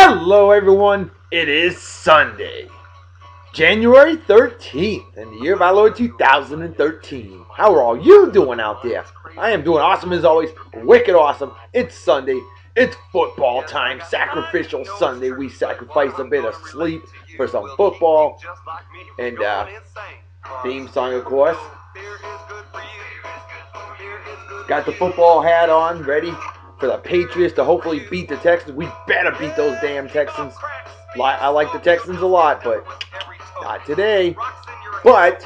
Hello everyone, it is Sunday, January 13th, in the year of our Lord 2013. How are all you doing out there? I am doing awesome as always, wicked awesome. It's Sunday, it's football time, sacrificial Sunday. We sacrifice a bit of sleep for some football, and theme song of course. Got the football hat on, ready for the Patriots to hopefully beat the Texans. We better beat those damn Texans. I like the Texans a lot, but not today. But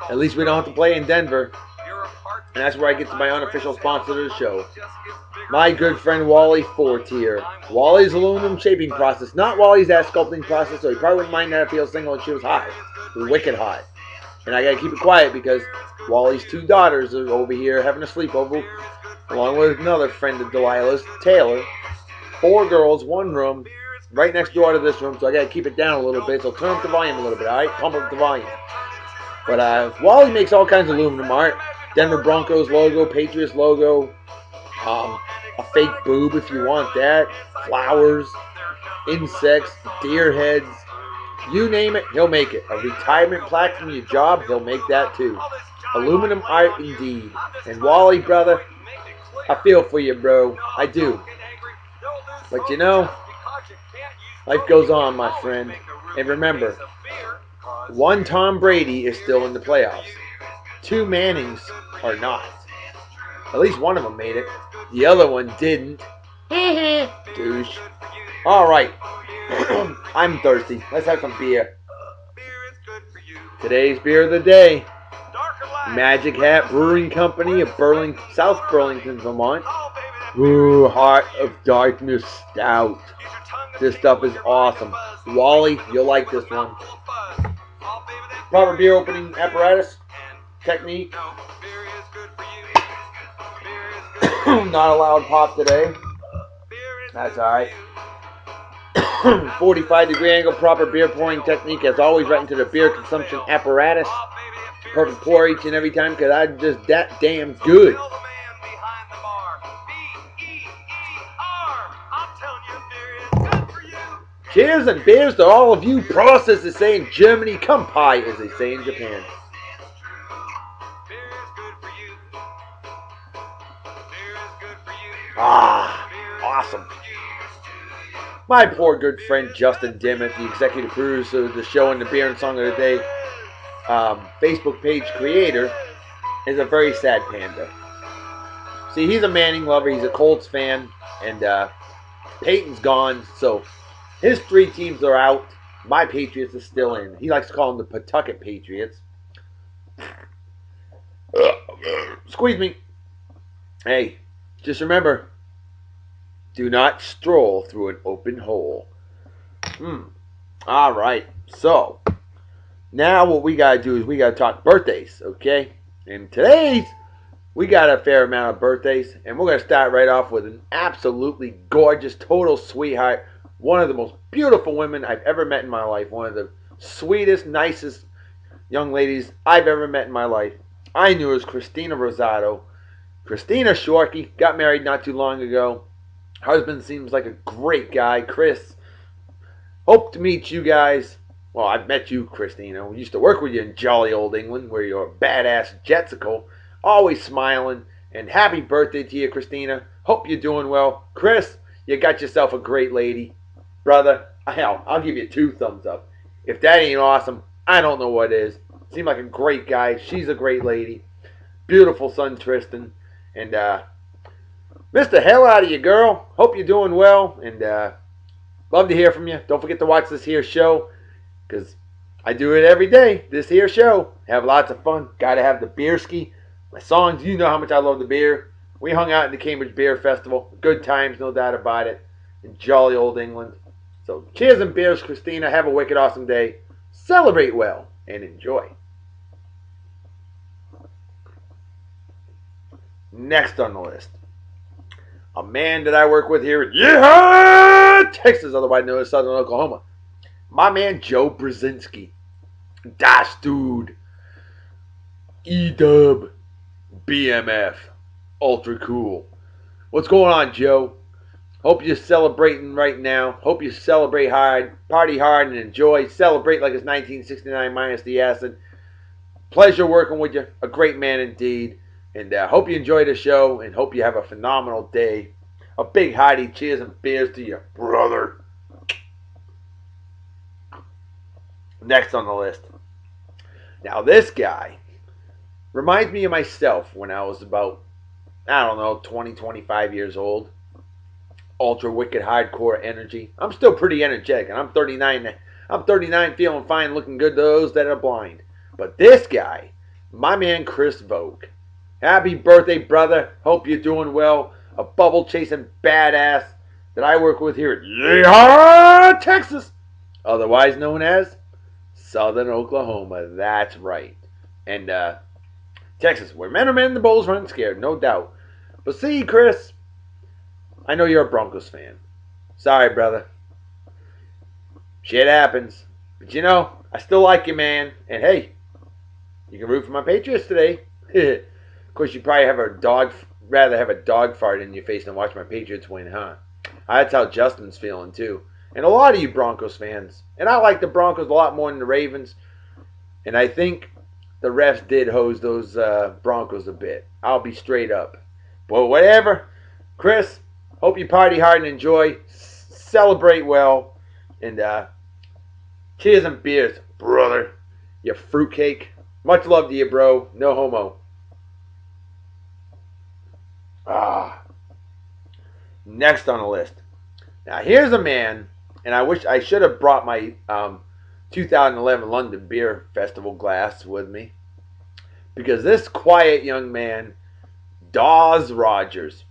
at least we don't have to play in Denver. And that's where I get to my unofficial sponsor of the show. My good friend Wally Fortier. Wally's aluminum shaping process. Not Wally's ass sculpting process, so he probably wouldn't mind that if he was single and she was hot. Wicked hot. And I gotta keep it quiet because Wally's two daughters are over here having a sleepover, along with another friend of Delilah's, Taylor. 4 girls, 1 room, right next door to this room, so I gotta keep it down a little bit. So turn up the volume a little bit, alright? Pump up the volume. But Wally makes all kinds of aluminum art. Denver Broncos logo, Patriots logo, a fake boob if you want that, flowers, insects, deer heads, you name it, he'll make it. A retirement plaque from your job, he'll make that too. Aluminum art indeed. And Wally, brother, I feel for you, bro. I do. But you know, life goes on, my friend. And remember, 1 Tom Brady is still in the playoffs. 2 Mannings are not. At least one of them made it. The other one didn't. Douche. Alright. I'm thirsty. Let's have some beer. Today's beer of the day. Magic Hat Brewing Company of South Burlington, Vermont. Ooh, Heart of Darkness Stout. This stuff is awesome. Wally, you'll like this one. Proper beer opening apparatus. Technique. Not allowed pop today. That's alright. 45-degree angle, proper beer pouring technique as always, right into the beer consumption apparatus. Perfect pour each and every time because I'm just that damn good. Cheers and beers to all of you. Prost, as they say in Germany. Kampai, as they say in Japan. Ah, awesome. My poor good friend Justin Dimmitt, the executive producer of the show and the beer and song of the day, Facebook page creator, is a very sad panda. See, he's a Manning lover, he's a Colts fan, and Peyton's gone, so his 3 teams are out. My Patriots are still in. He likes to call them the Pawtucket Patriots. Squeeze me. Hey, just remember, do not stroll through an open hole. Alright, so now what we gotta do is we gotta talk birthdays, okay? And today's, we got a fair amount of birthdays, and we're gonna start right off with an absolutely gorgeous, total sweetheart, one of the most beautiful women I've ever met in my life, one of the sweetest, nicest young ladies I've ever met in my life. I knew her as Christina Rosado. Christina Shorkey, got married not too long ago. Husband seems like a great guy. Kris, hope to meet you guys. Well, I've met you, Christina. We used to work with you in jolly old England, where you're a badass jetsicle, always smiling. And happy birthday to you, Christina. Hope you're doing well. Kris, you got yourself a great lady. Brother, hell, I'll give you 2 thumbs up. If that ain't awesome, I don't know what is. Seemed like a great guy. She's a great lady. Beautiful son, Tristan. And, missed the hell out of you, girl. Hope you're doing well, and love to hear from you. Don't forget to watch this here show, because I do it every day, this here show. Have lots of fun. Gotta have the beer ski. My songs, you know how much I love the beer. We hung out in the Cambridge Beer Festival. Good times, no doubt about it, in jolly old England. So cheers and beers, Christina. Have a wicked awesome day. Celebrate well, and enjoy. Next on the list, a man that I work with here in Texas, otherwise known as Southern Oklahoma. My man Joe Brzezinski. Das Dude. E-Dub. BMF. Ultra cool. What's going on, Joe? Hope you're celebrating right now. Hope you celebrate hard, party hard, and enjoy. Celebrate like it's 1969 minus the acid. Pleasure working with you. A great man indeed. And hope you enjoy the show and hope you have a phenomenal day. A big hearty cheers and beers to you, brother. Next on the list. Now this guy reminds me of myself when I was about, I don't know, 20, 25 years old. Ultra wicked hardcore energy. I'm still pretty energetic and I'm 39. I'm 39 feeling fine, looking good to those that are blind. But this guy, my man Kris Vogue. Happy birthday, brother. Hope you're doing well. A bubble chasing badass that I work with here at Yeehaw, Texas. Otherwise known as Southern Oklahoma. That's right. And Texas, where men are men, the bulls run scared, no doubt. But see, Kris, I know you're a Broncos fan. Sorry, brother. Shit happens. But you know, I still like you, man. And hey, you can root for my Patriots today. Of course, you'd probably rather have a dog fart in your face than watch my Patriots win, huh? That's how Justin's feeling, too. And a lot of you Broncos fans. And I like the Broncos a lot more than the Ravens. And I think the refs did hose those Broncos a bit. I'll be straight up. But whatever. Kris, hope you party hard and enjoy. Celebrate well. And cheers and beers, brother. You fruitcake. Much love to you, bro. No homo. Next on the list. Now here's a man, and I wish I should have brought my 2011 London Beer Festival glass with me. Because this quiet young man, Dawes Rogers,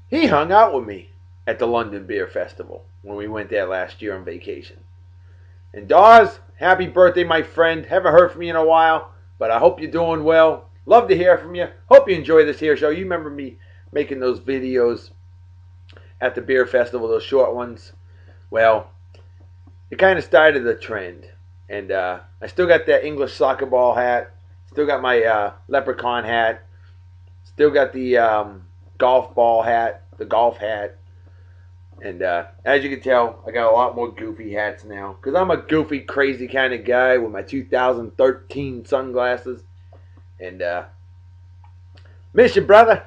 he hung out with me at the London Beer Festival when we went there last year on vacation. And Dawes, happy birthday, my friend. Haven't heard from you in a while, but I hope you're doing well. Love to hear from you. Hope you enjoy this here show. You remember me making those videos at the beer festival, those short ones? Well, it kind of started the trend. And I still got that English soccer ball hat. Still got my leprechaun hat. Still got the golf ball hat, the golf hat. And as you can tell, I got a lot more goofy hats now. Because I'm a goofy, crazy kind of guy with my 2013 sunglasses. And miss you, brother.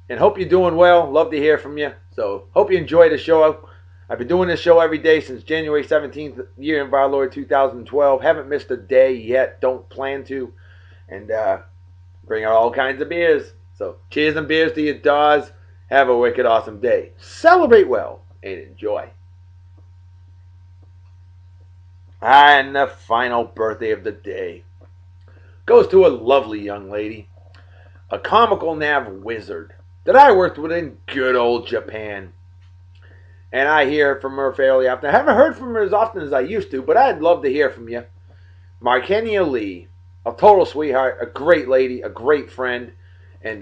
And hope you're doing well. Love to hear from you. So hope you enjoy the show. I've been doing this show every day since January 17th, year of our Lord 2012. Haven't missed a day yet. Don't plan to. And bring out all kinds of beers. So cheers and beers to you, Dawes. Have a wicked awesome day. Celebrate well and enjoy. And the final birthday of the day goes to a lovely young lady, a comical nav wizard that I worked with in good old Japan. And I hear from her fairly often. I haven't heard from her as often as I used to, but I'd love to hear from you. Markenia Lee, a total sweetheart, a great lady, a great friend, and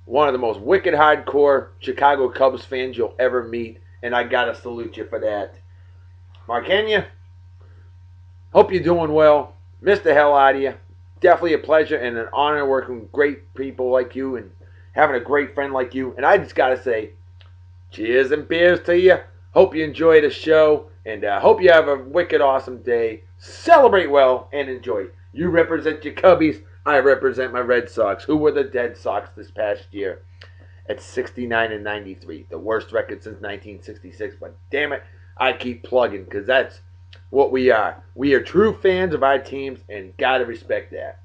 one of the most wicked hardcore Chicago Cubs fans you'll ever meet. And I gotta salute you for that. Markenia, hope you're doing well. Miss the hell out of you. Definitely a pleasure and an honor working with great people like you and having a great friend like you. And I just got to say, cheers and beers to you. Hope you enjoy the show and hope you have a wicked awesome day. Celebrate well and enjoy. You represent your Cubbies. I represent my Red Sox, who were the dead Sox this past year at 69 and 93. The worst record since 1966. But damn it, I keep plugging because that's what we are. We are true fans of our teams and gotta respect that.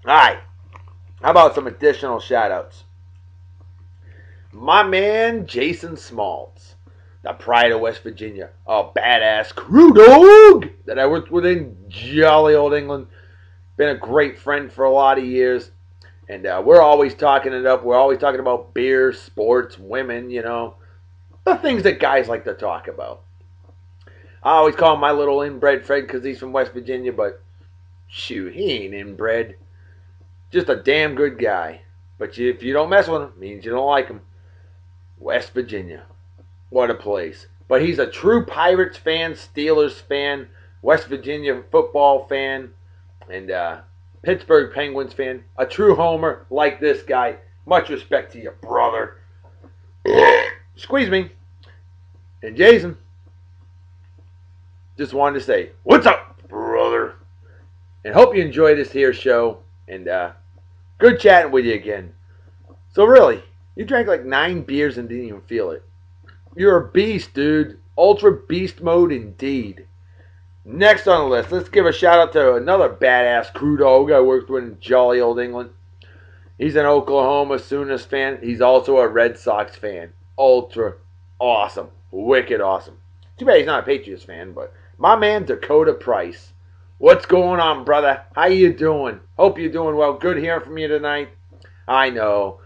Alright, how about some additional shoutouts? My man Jason Smalls, the pride of West Virginia, a badass crew dog that I worked with in jolly old England. Been a great friend for a lot of years. And we're always talking it up. We're always talking about beer, sports, women, you know. The things that guys like to talk about. I always call him my little inbred Fred because he's from West Virginia, but shoot, he ain't inbred. Just a damn good guy. But if you don't mess with him, it means you don't like him. West Virginia. What a place. But he's a true Pirates fan, Steelers fan, West Virginia football fan, and Pittsburgh Penguins fan. A true homer like this guy. Much respect to you, brother. Squeeze me. And Jason, just wanted to say, what's up, brother? And hope you enjoy this here show. And good chatting with you again. So really, you drank like 9 beers and didn't even feel it. You're a beast, dude. Ultra beast mode indeed. Next on the list, let's give a shout out to another badass crew dog I worked with in jolly old England. He's an Oklahoma Sooners fan. He's also a Red Sox fan. Ultra awesome. Wicked awesome. Too bad he's not a Patriots fan, but my man Dakota Price. What's going on, brother? How you doing? Hope you're doing well. Good hearing from you tonight. I know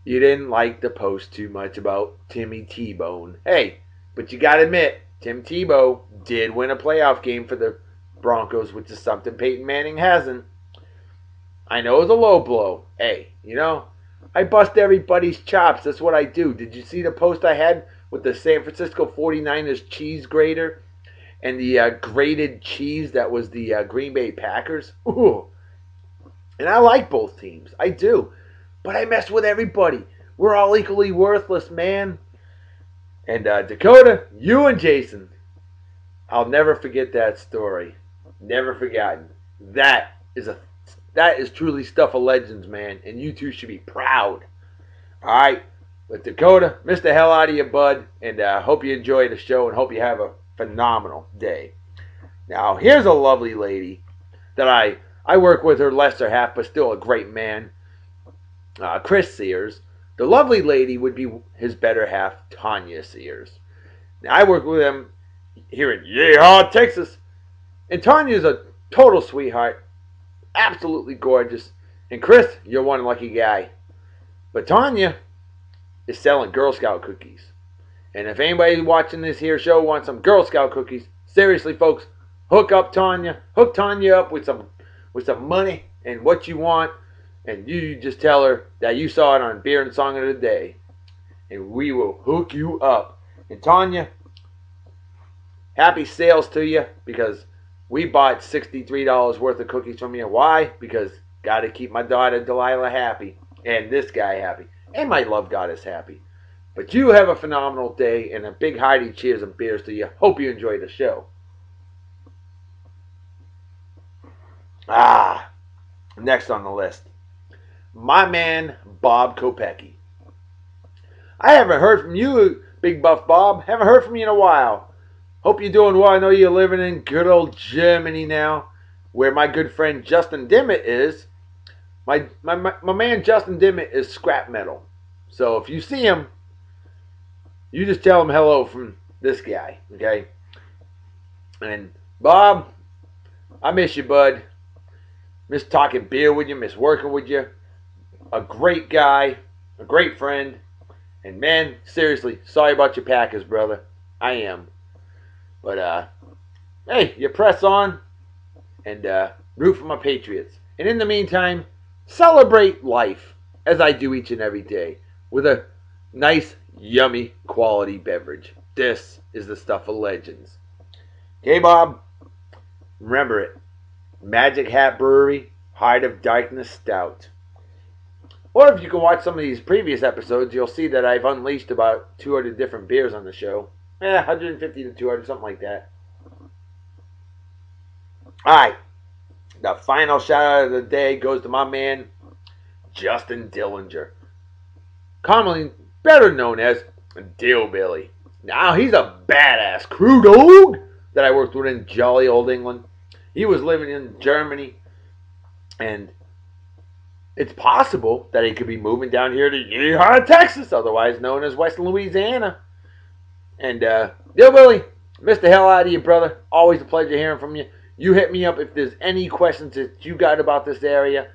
you didn't like the post too much about Timmy T-Bone. Hey, but you gotta admit, Tim Tebow did win a playoff game for the Broncos, which is something Peyton Manning hasn't. I know it was a low blow. Hey, you know, I bust everybody's chops. That's what I do. Did you see the post I had with the San Francisco 49ers cheese grater and the grated cheese that was the Green Bay Packers? Ooh. And I like both teams. I do. But I mess with everybody. We're all equally worthless, man. And Dakota, you and Jason, I'll never forget that story. Never forgotten. That is truly stuff of legends, man. And you two should be proud. All right. But Dakota, miss the hell out of you, bud. And hope you enjoy the show and hope you have a phenomenal day. Now, here's a lovely lady that I work with her lesser half, but still a great man. Kris Sears. The lovely lady would be his better half, Tonya Sears. Now, I work with him here in Yeehaw, Texas. And Tonya's a total sweetheart. Absolutely gorgeous. And Kris, you're one lucky guy. But Tonya is selling Girl Scout cookies. And if anybody watching this here show wants some Girl Scout cookies, seriously, folks, hook up Tonya. Hook Tonya up with some money and what you want. And you just tell her that you saw it on Beer and Song of the Day. And we will hook you up. And Tonya, happy sales to you because we bought $63 worth of cookies from you. Why? Because got to keep my daughter Delilah happy. And this guy happy. And my love goddess happy. But you have a phenomenal day. And a big hearty cheers and beers to you. Hope you enjoy the show. Next on the list. My man, Bob Kopecki. I haven't heard from you, Big Buff Bob. Haven't heard from you in a while. Hope you're doing well. I know you're living in good old Germany now, where my good friend Justin Dimmitt is. My man Justin Dimmitt is scrap metal. So if you see him, you just tell him hello from this guy, okay? And Bob, I miss you, bud. Miss talking beer with you, miss working with you. A great guy, a great friend. And man, seriously, sorry about your Packers, brother. I am. But, hey, you press on and root for my Patriots. And in the meantime, celebrate life, as I do each and every day, with a nice, yummy, quality beverage. This is the stuff of legends. Okay, Bob? Remember it. Magic Hat Brewery, Heart of Darkness Stout. Or if you can watch some of these previous episodes, you'll see that I've unleashed about 200 different beers on the show. 150 to 200, something like that. Alright. The final shout out of the day goes to my man, Justin Dillinger. Commonly better known as Dillbilly. Now, he's a badass crew dog that I worked with in jolly old England. He was living in Germany, and it's possible that he could be moving down here to Yeehaw, Texas, otherwise known as West Louisiana. And, Dillbilly, miss the hell out of you, brother. Always a pleasure hearing from you. You hit me up if there's any questions that you got about this area,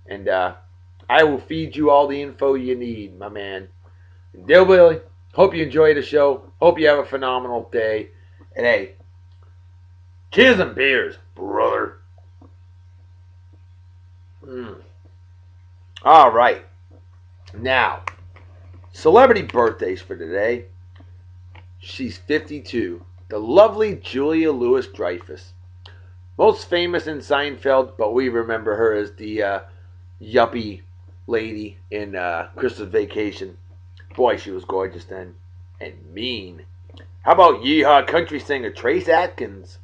and I will feed you all the info you need, my man. And Dillbilly, hope you enjoy the show. Hope you have a phenomenal day. And, hey, cheers and beers, brother. All right. Now, celebrity birthdays for today. She's 52. The lovely Julia Louis-Dreyfus. Most famous in Seinfeld, but we remember her as the yuppie lady in Christmas Vacation. Boy, she was gorgeous then. And mean. How about yeehaw country singer Trace Atkins?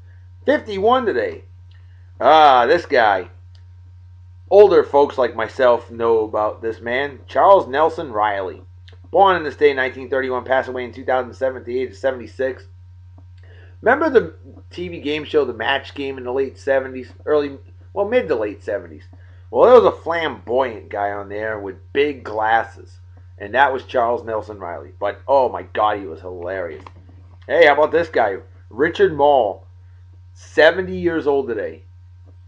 51 today. This guy. Older folks like myself know about this man. Charles Nelson Riley. Born in this day in 1931, passed away in 2007 at the age of 76. Remember the TV game show, The Match Game, in the late 70s? Mid to late 70s. Well, there was a flamboyant guy on there with big glasses. And that was Charles Nelson Riley. But, oh my God, he was hilarious. Hey, how about this guy? Richard Mall. 70 years old today.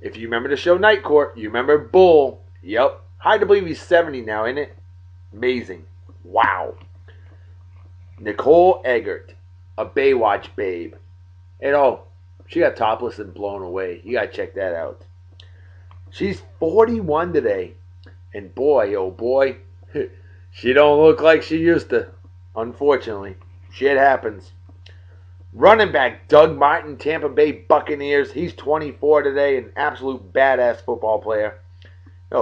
If you remember the show Night Court, you remember Bull. Yep. Hard to believe he's 70 now, isn't it? Amazing. Wow. Nicole Eggert. A Baywatch babe. And she got topless and blown away. You gotta check that out. She's 41 today. And boy, oh boy, she don't look like she used to. Unfortunately. Shit happens. Running back Doug Martin, Tampa Bay Buccaneers. He's 24 today. An absolute badass football player.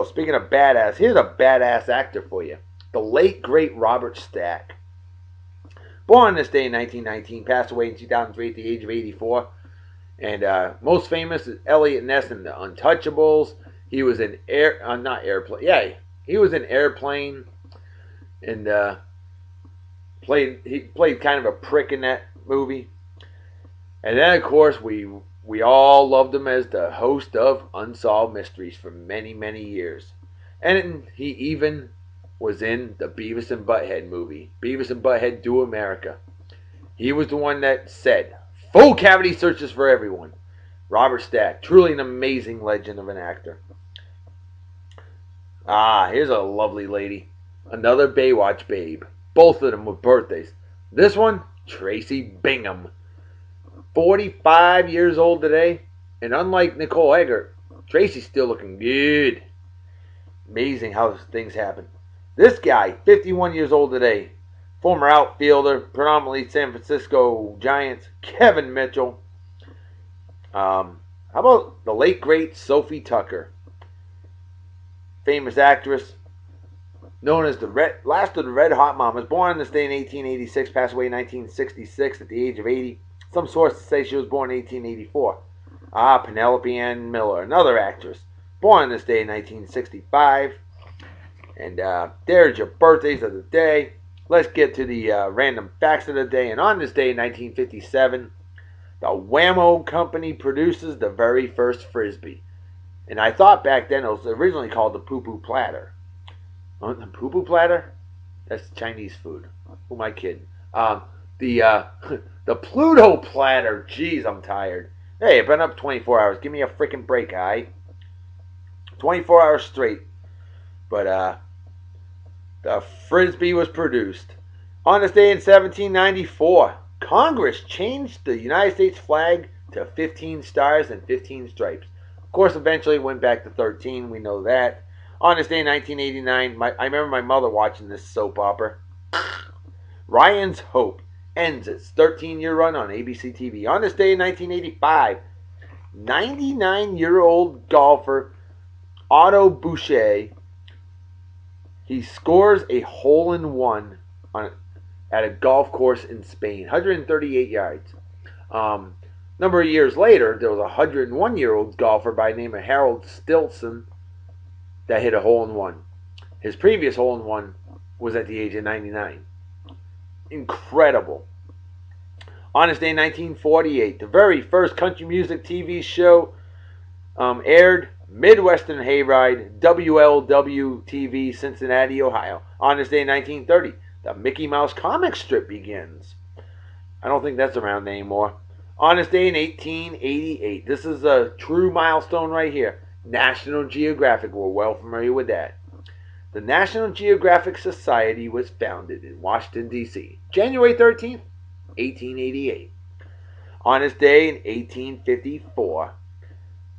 Speaking of badass, here's a badass actor for you. The late, great Robert Stack. Born this day in 1919, passed away in 2003 at the age of 84. And most famous is Elliot Ness in The Untouchables. He was in he was in Airplane. And he played kind of a prick in that movie. And then, of course, we all loved him as the host of Unsolved Mysteries for many, many years. And he even was in the Beavis and Butthead movie, Beavis and Butthead Do America. He was the one that said, "Full cavity searches for everyone." Robert Stack, truly an amazing legend of an actor. Here's a lovely lady. Another Baywatch babe. Both of them with birthdays. This one, Tracy Bingham. 45 years old today. And unlike Nicole Eggert, Tracy's still looking good. Amazing how things happen. This guy, 51 years old today. Former outfielder, predominantly San Francisco Giants, Kevin Mitchell. How about the late, great Sophie Tucker? Famous actress, known as the last of the Red Hot Mamas. Born on this day in 1886, passed away in 1966 at the age of 80. Some sources say she was born in 1884. Penelope Ann Miller, another actress. Born on this day in 1965. And there's your birthdays of the day. Let's get to the random facts of the day. And on this day in 1957, the Whammo Company produces the very first Frisbee. And I thought back then it was originally called the Poo Poo Platter. The Poo Poo Platter? That's Chinese food. Who am I kidding? The Pluto Platter. Jeez, I'm tired. Hey, I've been up 24 hours. Give me a freaking break, alright? 24 hours straight. But, the Frisbee was produced. On this day in 1794, Congress changed the United States flag to 15 stars and 15 stripes. Of course, eventually it went back to 13. We know that. On this day in 1989, I remember my mother watching this soap opera. Ryan's Hope ends its 13-year run on ABC TV. On this day in 1985, 99-year-old golfer Otto Boucher, he scores a hole-in-one at a golf course in Spain, 138 yards. Number of years later, there was a 101-year-old golfer by the name of Harold Stilson that hit a hole-in-one. His previous hole-in-one was at the age of 99. Incredible. On this day in 1948, the very first country music TV show aired, Midwestern Hayride, WLW-TV, Cincinnati, Ohio. On this day in 1930, the Mickey Mouse comic strip begins. I don't think that's around anymore. On this day in 1888, this is a true milestone right here. National Geographic, we're well familiar with that. The National Geographic Society was founded in Washington, D.C. January 13th, 1888. On this day in 1854,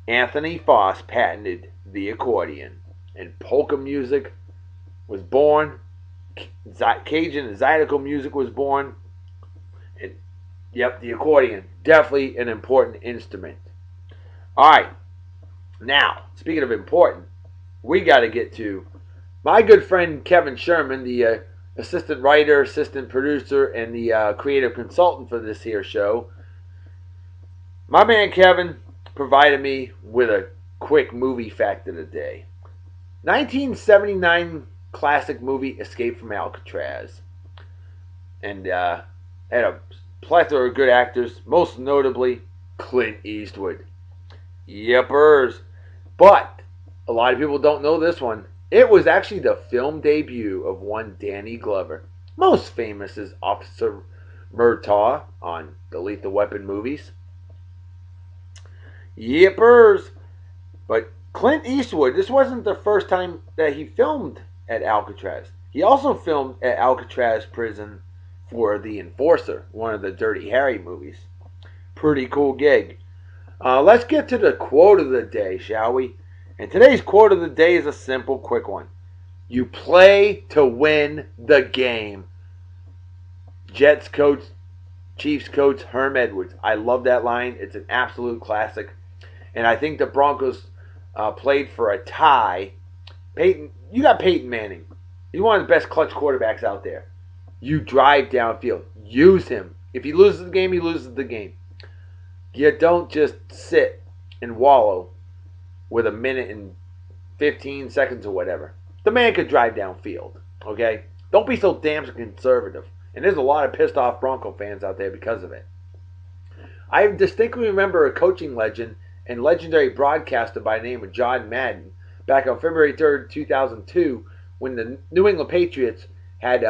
Anthony Foss patented the accordion, and polka music was born. Cajun and Zydeco music was born. And yep, the accordion, definitely an important instrument. All right, now speaking of important, we got to get to My good friend Kevin Sherman, the assistant writer, assistant producer, and the creative consultant for this here show, my man Kevin provided me with a quick movie fact of the day. 1979 classic movie Escape from Alcatraz. And had a plethora of good actors, most notably Clint Eastwood. Yepers. But a lot of people don't know this one. It was actually the film debut of one Danny Glover, most famous as Officer Murtaugh on the Lethal Weapon movies. Yepers. But Clint Eastwood, this wasn't the first time that he filmed at Alcatraz. He also filmed at Alcatraz prison for The Enforcer, one of the Dirty Harry movies. Pretty cool gig. Let's get to the quote of the day, shall we? And today's quote of the day is a simple, quick one. You play to win the game. Jets coach, Chiefs coach Herm Edwards. I love that line. It's an absolute classic. And I think the Broncos played for a tie. You got Peyton Manning. He's one of the best clutch quarterbacks out there. You drive downfield. Use him. If he loses the game, he loses the game. You don't just sit and wallow with a minute and 15 seconds or whatever. The man could drive downfield. Okay? Don't be so damn conservative. And there's a lot of pissed off Bronco fans out there because of it. I distinctly remember a coaching legend and legendary broadcaster by the name of John Madden back on February 3rd, 2002, when the New England Patriots had,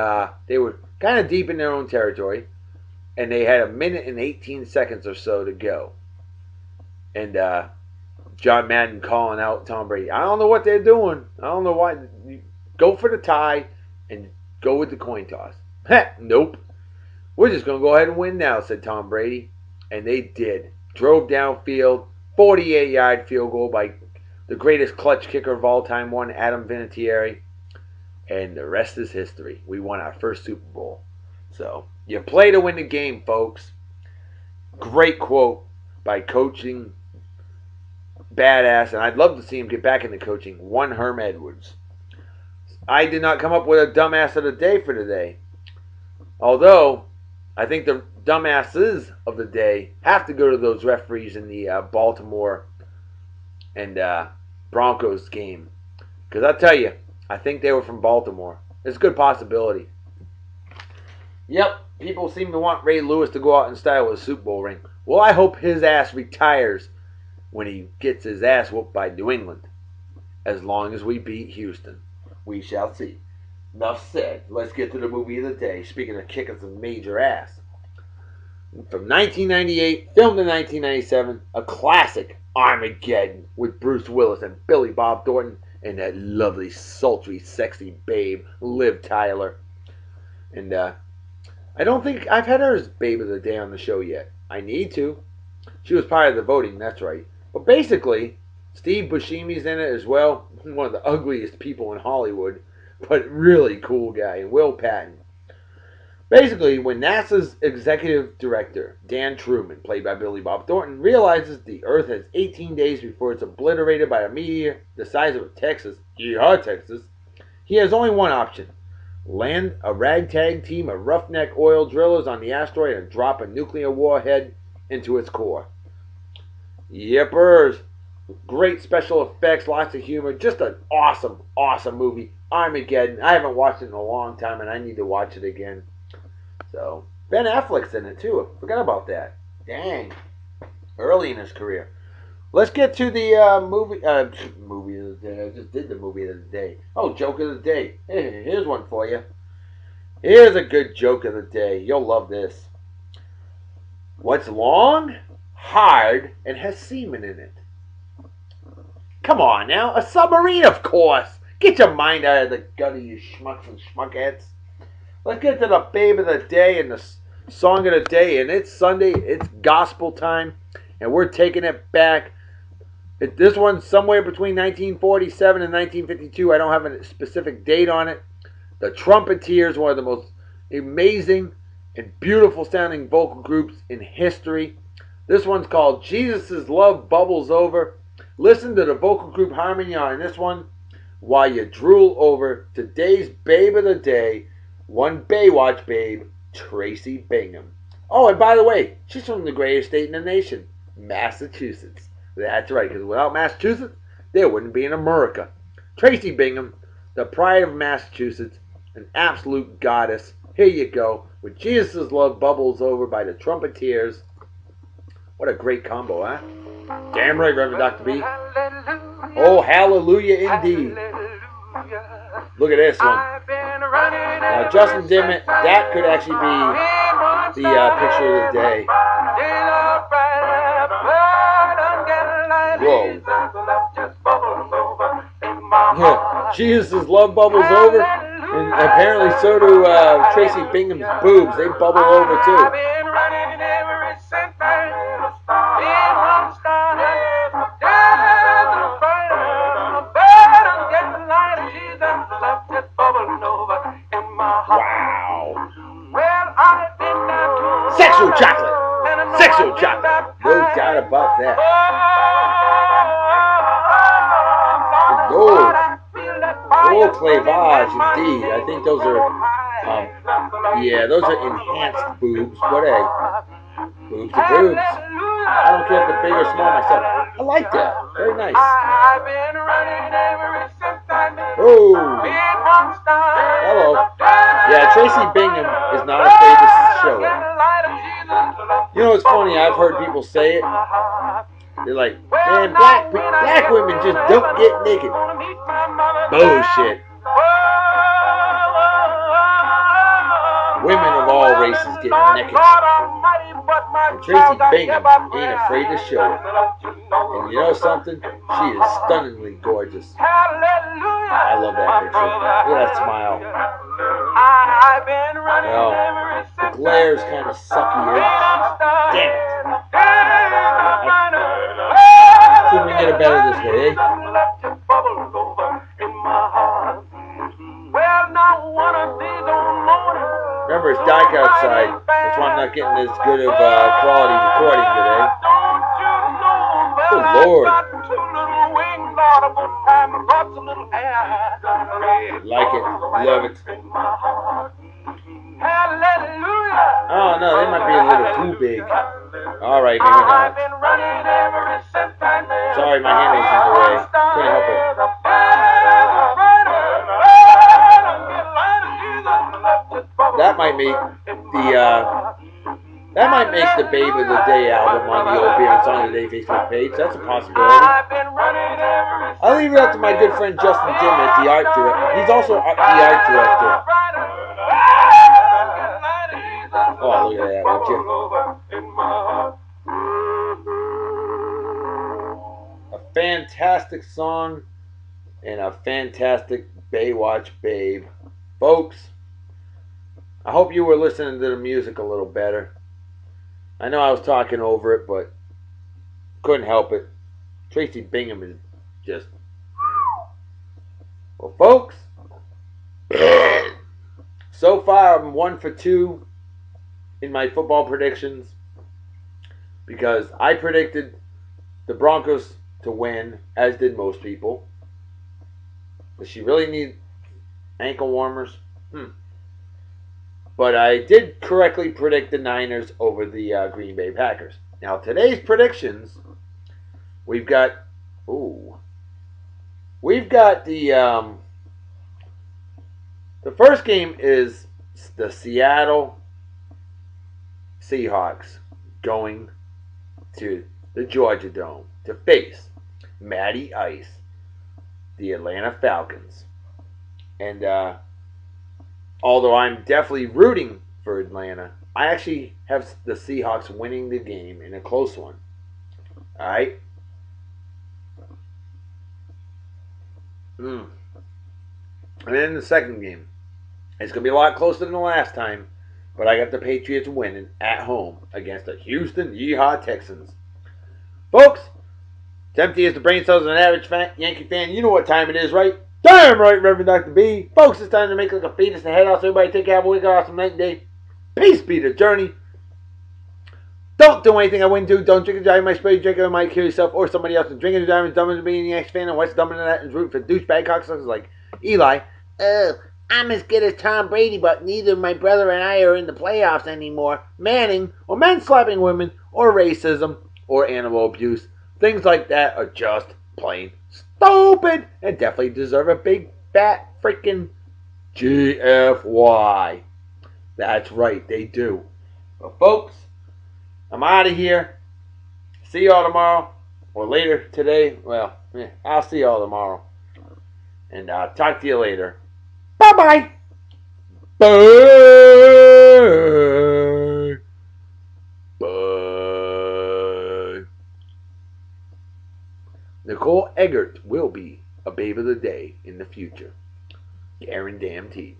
they were kind of deep in their own territory, and they had a minute and 18 seconds or so to go. And John Madden calling out Tom Brady. I don't know what they're doing. I don't know why. Go for the tie and go with the coin toss. Nope. We're just going to go ahead and win now, said Tom Brady. And they did. Drove downfield. 48-yard field goal by the greatest clutch kicker of all time, one Adam Vinatieri. And the rest is history. We won our first Super Bowl. So, you play to win the game, folks. Great quote by coaching badass, and I'd love to see him get back into coaching, one Herm Edwards. I did not come up with a dumbass of the day for today. Although, I think the dumbasses of the day have to go to those referees in the Baltimore and Broncos game. Because I'll tell you, I think they were from Baltimore. It's a good possibility. Yep, people seem to want Ray Lewis to go out in style with a Super Bowl ring. Well, I hope his ass retires when he gets his ass whooped by New England. As long as we beat Houston. We shall see. Enough said. Let's get to the movie of the day. Speaking of kicking some major ass. From 1998, filmed in 1997, a classic, Armageddon, with Bruce Willis and Billy Bob Thornton and that lovely, sultry, sexy babe, Liv Tyler. And I don't think I've had her as babe of the day on the show yet. I need to. She was part of the voting, that's right. But basically, Steve Buscemi's in it as well. One of the ugliest people in Hollywood, but really cool guy. And Will Patton. Basically, when NASA's executive director, Dan Truman, played by Billy Bob Thornton, realizes the Earth has 18 days before it's obliterated by a meteor the size of Texas, yeehaw Texas, he has only one option. Land a ragtag team of roughneck oil drillers on the asteroid and drop a nuclear warhead into its core. Yepers. Great special effects, lots of humor. Just an awesome, awesome movie. Armageddon. I haven't watched it in a long time, and I need to watch it again. So, Ben Affleck's in it, too. I forgot about that. Dang. Early in his career. Let's get to the movie of the day. I just did the movie of the day. Oh, joke of the day. Hey, here's one for you. Here's a good joke of the day. You'll love this. What's long, hard, and has semen in it? Come on now. A submarine, of course. Get your mind out of the gutter, you schmucks and schmuckheads. Let's get to the babe of the day and the song of the day. And it's Sunday. It's gospel time. And we're taking it back. This one's somewhere between 1947 and 1952. I don't have a specific date on it. The Trumpeteers, one of the most amazing and beautiful sounding vocal groups in history. This one's called Jesus' Love Bubbles Over. Listen to the vocal group harmony on this one. while you drool over today's babe of the day, one Baywatch babe, Tracy Bingham. Oh, and by the way, she's from the greatest state in the nation, Massachusetts. That's right, because without Massachusetts, there wouldn't be an America. Tracy Bingham, the pride of Massachusetts, an absolute goddess. Here you go, with Jesus' Love Bubbles Over by the Trumpeteers. What a great combo, huh? Damn right, Reverend Dr. B. Oh, hallelujah indeed. Look at this one. Now, Justin Dimmitt, that could actually be the picture of the day. Whoa. Yeah, Jesus' love bubbles over, and apparently so do Tracy Bingham's boobs. They bubble over too. Wow. Sexual chocolate. Sexual chocolate. No doubt about that. Oh, clavage indeed. I think those are, yeah, those are enhanced boobs. But hey, boobs are boobs. I don't care if they're big or small myself. I like that. Very nice. Oh. Hello. Yeah, Tracy Bingham is not afraid to show it. You know, it's funny. I've heard people say it. They're like, man, black women just don't get naked. Bullshit. Women of all races get naked. And Tracy Bingham ain't afraid to show it. And you know something? She is stunningly gorgeous. I love that picture. Look at that smile. Well, the glare's kind of sucky here. Damn it. See if we can get it better this way, eh? Remember, it's dark outside. That's why I'm not getting as good of quality recording today. Good Lord. Like it. Love it. Oh, no, they might be a little too big. Alright, maybe not. Sorry, my hand was in the way. Couldn't help it. That might make the Babe of the Day album on the Old Beer and Song of the Day Facebook page. That's a possibility. I'll leave it up to my good friend Justin Dimmitt, the art director. He's also the art director. Oh, look at that, won't you? A fantastic song and a fantastic Baywatch babe. Folks, I hope you were listening to the music a little better. I know I was talking over it, but couldn't help it. Tracy Bingham is just... Well, folks, so far I'm 1 for 2 in my football predictions because I predicted the Broncos to win, as did most people. Does she really need ankle warmers? But I did correctly predict the Niners over the Green Bay Packers. Now, today's predictions, we've got the first game is the Seattle Seahawks going to the Georgia Dome to face Matty Ice, the Atlanta Falcons. And although I'm definitely rooting for Atlanta, I actually have the Seahawks winning the game in a close one. Alright? And then the second game, it's going to be a lot closer than the last time, but I got the Patriots winning at home against the Houston Yeehaw Texans. Folks, it's empty as the brain cells of an average Yankee fan. You know what time it is, right? Damn right, Reverend Dr. B. Folks, it's time to make like a fetus and head off. So everybody take care, have a wicked awesome night and day. Peace be the journey. Don't do anything I wouldn't do. Don't drink and drive. My spray drinker might kill yourself or somebody else. And drinking and driving is dumber than being an X fan. And what's dumber than that is rooting for douchebag cocksuckers like Eli. Oh, I'm as good as Tom Brady, but neither my brother and I are in the playoffs anymore. Manning, or men slapping women, or racism, or animal abuse. Things like that are just plain stupid and definitely deserve a big fat freaking GFY. That's right, they do. But folks, I'm out of here. See y'all tomorrow. Or later today. Well, I'll see y'all tomorrow. And I'll talk to you later. Bye-bye. Bye. Bye. Nicole Eggert will be a babe of the day in the future. Guaranteed.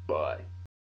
Bye.